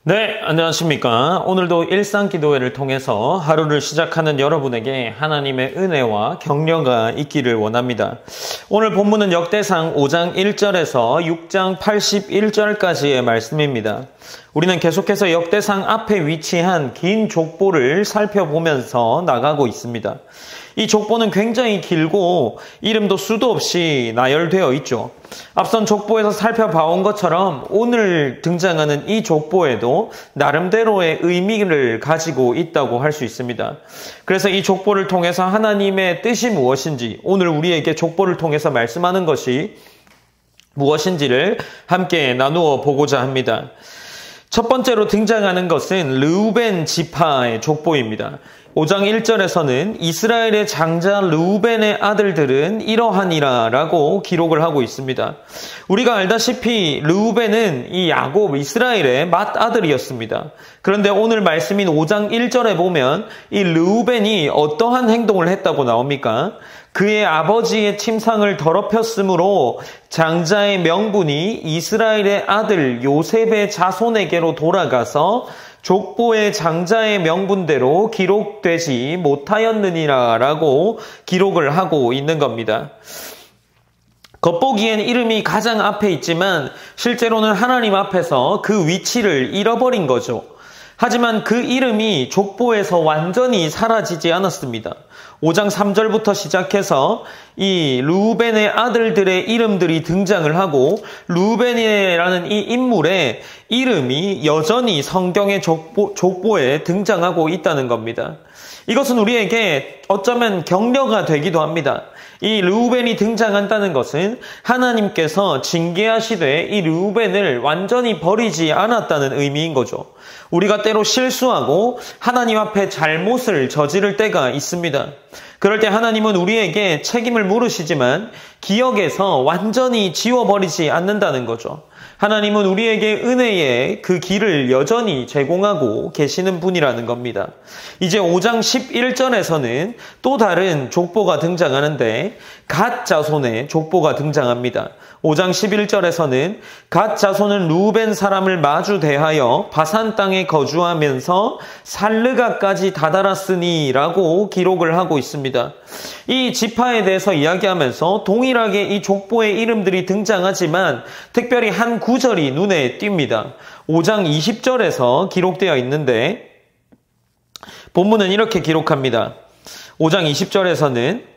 네, 안녕하십니까. 오늘도 일상기도회를 통해서 하루를 시작하는 여러분에게 하나님의 은혜와 격려가 있기를 원합니다. 오늘 본문은 역대상 5장 1절에서 6장 81절까지의 말씀입니다. 우리는 계속해서 역대상 앞에 위치한 긴 족보를 살펴보면서 나가고 있습니다. 이 족보는 굉장히 길고 이름도 수도 없이 나열되어 있죠. 앞선 족보에서 살펴봐온 것처럼 오늘 등장하는 이 족보에도 나름대로의 의미를 가지고 있다고 할 수 있습니다. 그래서 이 족보를 통해서 하나님의 뜻이 무엇인지, 오늘 우리에게 족보를 통해서 말씀하는 것이 무엇인지를 함께 나누어 보고자 합니다. 첫 번째로 등장하는 것은 르우벤 지파의 족보입니다. 5장 1절에서는 이스라엘의 장자 르우벤의 아들들은 이러하니라 라고 기록을 하고 있습니다. 우리가 알다시피 르우벤은 이 야곱, 이스라엘의 맏아들이었습니다. 그런데 오늘 말씀인 5장 1절에 보면 이 르우벤이 어떠한 행동을 했다고 나옵니까? 그의 아버지의 침상을 더럽혔으므로 장자의 명분이 이스라엘의 아들 요셉의 자손에게로 돌아가서 족보의 장자의 명분대로 기록되지 못하였느니라 라고 기록을 하고 있는 겁니다. 겉보기엔 이름이 가장 앞에 있지만 실제로는 하나님 앞에서 그 위치를 잃어버린 거죠. 하지만 그 이름이 족보에서 완전히 사라지지 않았습니다. 5장 3절부터 시작해서 이 르우벤의 아들들의 이름들이 등장을 하고 르우벤이라는 이 인물의 이름이 여전히 성경의 족보에 등장하고 있다는 겁니다. 이것은 우리에게 어쩌면 격려가 되기도 합니다. 이 르우벤이 등장한다는 것은 하나님께서 징계하시되 이 르우벤을 완전히 버리지 않았다는 의미인 거죠. 우리가 때로 실수하고 하나님 앞에 잘못을 저지를 때가 있습니다. 그럴 때 하나님은 우리에게 책임을 물으시지만 기억에서 완전히 지워버리지 않는다는 거죠. 하나님은 우리에게 은혜의 그 길을 여전히 제공하고 계시는 분이라는 겁니다. 이제 5장 11절에서는 또 다른 족보가 등장하는데 갓 자손의 족보가 등장합니다. 5장 11절에서는 갓 자손은 르우벤 사람을 마주 대하여 바산 땅에 거주하면서 살르가까지 다다랐으니 라고 기록을 하고 있습니다. 이 지파에 대해서 이야기하면서 동일하게 이 족보의 이름들이 등장하지만 특별히 한 구절이 눈에 띕니다. 5장 20절에서 기록되어 있는데 본문은 이렇게 기록합니다. 5장 20절에서는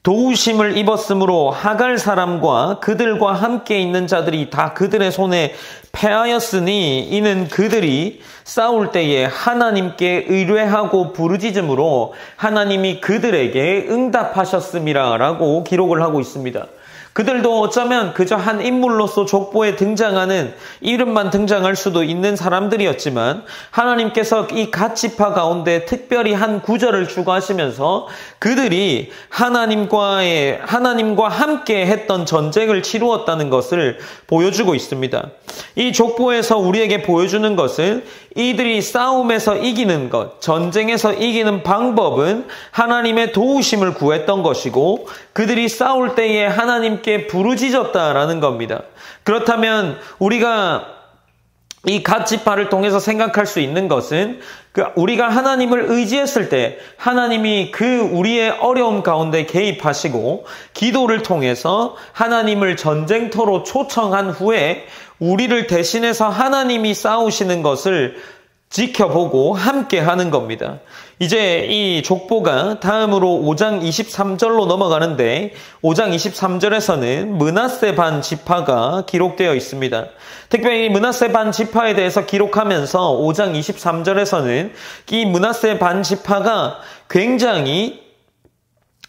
도우심을 입었으므로 하갈 사람과 그들과 함께 있는 자들이 다 그들의 손에 패하였으니 이는 그들이 싸울 때에 하나님께 의뢰하고 부르짖음으로 하나님이 그들에게 응답하셨음이라 라고 기록을 하고 있습니다. 그들도 어쩌면 그저 한 인물로서 족보에 등장하는 이름만 등장할 수도 있는 사람들이었지만 하나님께서 이 갓 지파 가운데 특별히 한 구절을 추가하시면서 그들이 하나님과 함께 했던 전쟁을 치루었다는 것을 보여주고 있습니다. 이 족보에서 우리에게 보여주는 것은 이들이 싸움에서 이기는 것, 전쟁에서 이기는 방법은 하나님의 도우심을 구했던 것이고 그들이 싸울 때에 하나님께 부르짖었다라는 겁니다. 그렇다면 우리가 이 갓 지파를 통해서 생각할 수 있는 것은 우리가 하나님을 의지했을 때 하나님이 우리의 어려움 가운데 개입하시고 기도를 통해서 하나님을 전쟁터로 초청한 후에 우리를 대신해서 하나님이 싸우시는 것을 지켜보고 함께 하는 겁니다. 이제 이 족보가 다음으로 5장 23절로 넘어가는데 5장 23절에서는 므낫세 반 지파가 기록되어 있습니다. 특별히 므낫세 반 지파에 대해서 기록하면서 5장 23절에서는 이 므낫세 반 지파가 굉장히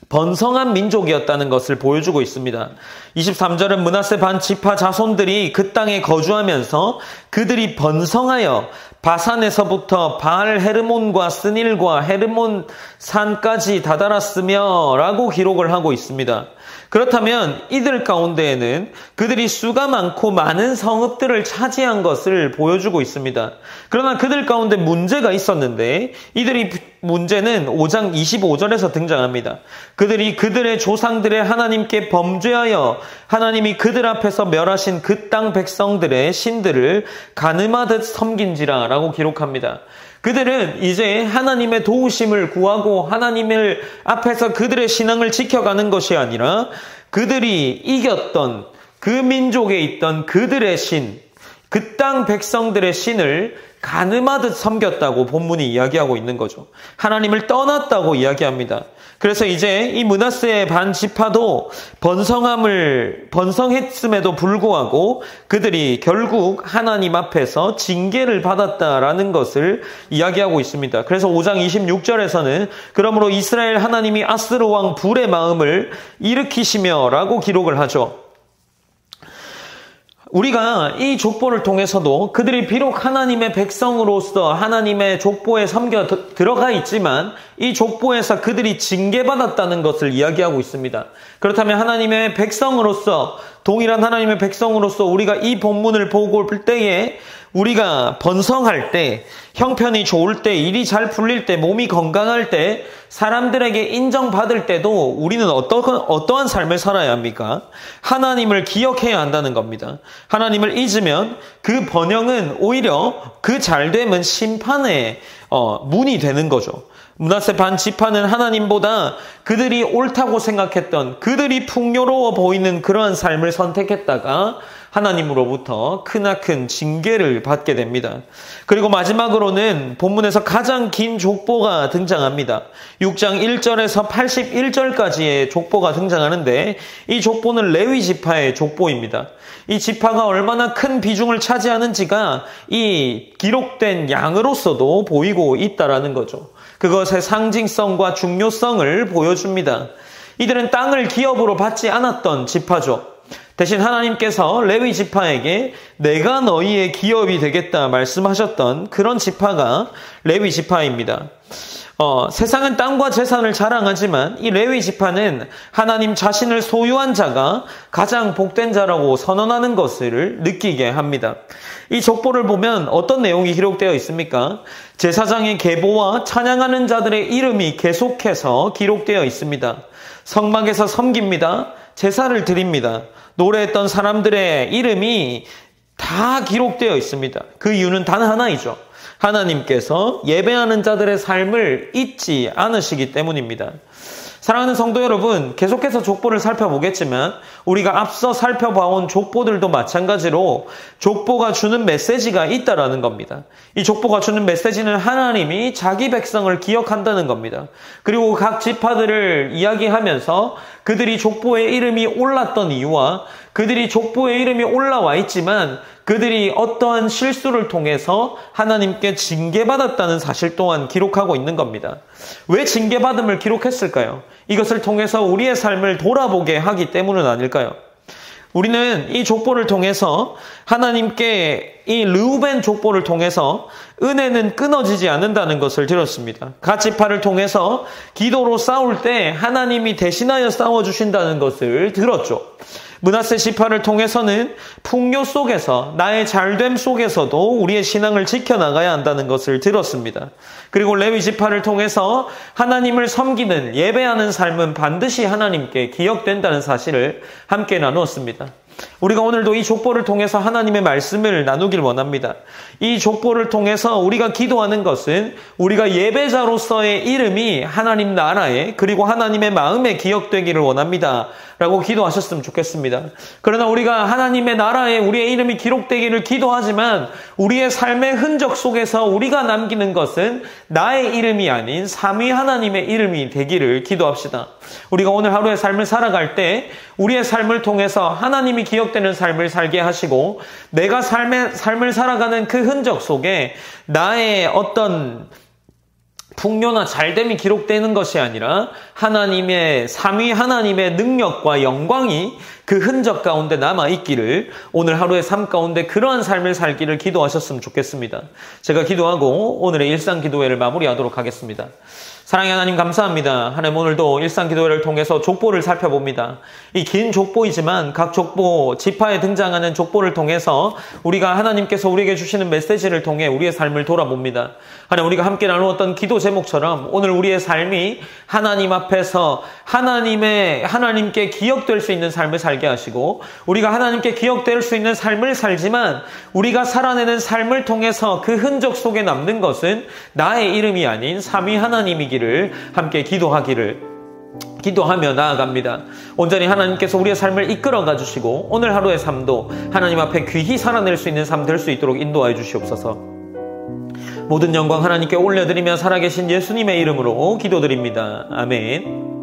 번성한 민족이었다는 것을 보여주고 있습니다. 23절은 므낫세 반 지파 자손들이 그 땅에 거주하면서 그들이 번성하여 바산에서부터 바알 헤르몬과 스닐과 헤르몬 산까지 다다랐으며 라고 기록을 하고 있습니다. 그렇다면 이들 가운데에는 그들이 수가 많고 많은 성읍들을 차지한 것을 보여주고 있습니다. 그러나 그들 가운데 문제가 있었는데 이들이 문제는 5장 25절에서 등장합니다. 그들이 그들의 조상들의 하나님께 범죄하여 하나님이 그들 앞에서 멸하신 그 땅 백성들의 신들을 가늠하듯 섬긴지라 라고 기록합니다. 그들은 이제 하나님의 도우심을 구하고 하나님을 앞에서 그들의 신앙을 지켜가는 것이 아니라 그들이 이겼던 그 민족에 있던 그들의 신, 그 땅 백성들의 신을 가늠하듯 섬겼다고 본문이 이야기하고 있는 거죠. 하나님을 떠났다고 이야기합니다. 그래서 이제 이 므낫세의 반 지파도 번성했음에도 불구하고 그들이 결국 하나님 앞에서 징계를 받았다라는 것을 이야기하고 있습니다. 그래서 5장 26절에서는 그러므로 이스라엘 하나님이 아스르 왕 불의 마음을 일으키시며 라고 기록을 하죠. 우리가 이 족보를 통해서도 그들이 비록 하나님의 백성으로서 하나님의 족보에 섬겨 들어가 있지만 이 족보에서 그들이 징계받았다는 것을 이야기하고 있습니다. 그렇다면 하나님의 백성으로서, 동일한 하나님의 백성으로서 우리가 이 본문을 보고 볼 때에 우리가 번성할 때, 형편이 좋을 때, 일이 잘 풀릴 때, 몸이 건강할 때, 사람들에게 인정받을 때도 우리는 어떠한 삶을 살아야 합니까? 하나님을 기억해야 한다는 겁니다. 하나님을 잊으면 그 번영은 오히려 그 잘됨은 심판의 문이 되는 거죠. 므낫세 반 지파는 하나님보다 그들이 옳다고 생각했던, 그들이 풍요로워 보이는 그러한 삶을 선택했다가 하나님으로부터 크나큰 징계를 받게 됩니다. 그리고 마지막으로는 본문에서 가장 긴 족보가 등장합니다. 6장 1절에서 81절까지의 족보가 등장하는데 이 족보는 레위 지파의 족보입니다. 이 지파가 얼마나 큰 비중을 차지하는지가 이 기록된 양으로서도 보이고 있다라는 거죠. 그것의 상징성과 중요성을 보여줍니다. 이들은 땅을 기업으로 받지 않았던 지파죠. 대신 하나님께서 레위 지파에게 내가 너희의 기업이 되겠다 말씀하셨던 그런 지파가 레위 지파입니다. 세상은 땅과 재산을 자랑하지만 이 레위 지파는 하나님 자신을 소유한 자가 가장 복된 자라고 선언하는 것을 느끼게 합니다. 이 족보를 보면 어떤 내용이 기록되어 있습니까? 제사장의 계보와 찬양하는 자들의 이름이 계속해서 기록되어 있습니다. 성막에서 섬깁니다. 제사를 드립니다. 노래했던 사람들의 이름이 다 기록되어 있습니다. 그 이유는 단 하나이죠. 하나님께서 예배하는 자들의 삶을 잊지 않으시기 때문입니다. 사랑하는 성도 여러분, 계속해서 족보를 살펴보겠지만 우리가 앞서 살펴봐온 족보들도 마찬가지로 족보가 주는 메시지가 있다라는 겁니다. 이 족보가 주는 메시지는 하나님이 자기 백성을 기억한다는 겁니다. 그리고 각 지파들을 이야기하면서 그들이 족보에 이름이 올랐던 이유와 그들이 족보에 이름이 올라와 있지만 그들이 어떠한 실수를 통해서 하나님께 징계받았다는 사실 또한 기록하고 있는 겁니다. 왜 징계받음을 기록했을까요? 이것을 통해서 우리의 삶을 돌아보게 하기 때문은 아닐까요? 우리는 이 족보를 통해서 하나님께 이 르우벤 족보를 통해서 은혜는 끊어지지 않는다는 것을 들었습니다. 각 지파를 통해서 기도로 싸울 때 하나님이 대신하여 싸워주신다는 것을 들었죠. 므낫세 지파를 통해서는 풍요 속에서, 나의 잘됨 속에서도 우리의 신앙을 지켜나가야 한다는 것을 들었습니다. 그리고 레위 지파를 통해서 하나님을 섬기는, 예배하는 삶은 반드시 하나님께 기억된다는 사실을 함께 나누었습니다. 우리가 오늘도 이 족보를 통해서 하나님의 말씀을 나누길 원합니다. 이 족보를 통해서 우리가 기도하는 것은 우리가 예배자로서의 이름이 하나님 나라에, 그리고 하나님의 마음에 기억되기를 원합니다 라고 기도하셨으면 좋겠습니다. 그러나 우리가 하나님의 나라에 우리의 이름이 기록되기를 기도하지만 우리의 삶의 흔적 속에서 우리가 남기는 것은 나의 이름이 아닌 삼위 하나님의 이름이 되기를 기도합시다. 우리가 오늘 하루의 삶을 살아갈 때 우리의 삶을 통해서 하나님이 기억되는 삶을 살게 하시고, 내가 삶을 살아가는 그 흔적 속에 나의 어떤 풍요나 잘됨이 기록되는 것이 아니라 하나님의, 삼위 하나님의 능력과 영광이 그 흔적 가운데 남아있기를, 오늘 하루의 삶 가운데 그러한 삶을 살기를 기도하셨으면 좋겠습니다. 제가 기도하고 오늘의 일상기도회를 마무리하도록 하겠습니다. 사랑의 하나님, 감사합니다. 하나님, 오늘도 일상기도회를 통해서 족보를 살펴봅니다. 이 긴 족보이지만 각 족보, 지파에 등장하는 족보를 통해서 우리가 하나님께서 우리에게 주시는 메시지를 통해 우리의 삶을 돌아봅니다. 하나님, 우리가 함께 나누었던 기도 제목처럼 오늘 우리의 삶이 하나님 앞에서 하나님께 기억될 수 있는 삶을 살게 하시고, 우리가 하나님께 기억될 수 있는 삶을 살지만 우리가 살아내는 삶을 통해서 그 흔적 속에 남는 것은 나의 이름이 아닌 삼위 하나님이기를 함께 기도하며 나아갑니다. 온전히 하나님께서 우리의 삶을 이끌어가 주시고 오늘 하루의 삶도 하나님 앞에 귀히 살아낼 수 있는 삶 될 수 있도록 인도하여 주시옵소서. 모든 영광 하나님께 올려드리며 살아계신 예수님의 이름으로 기도드립니다. 아멘.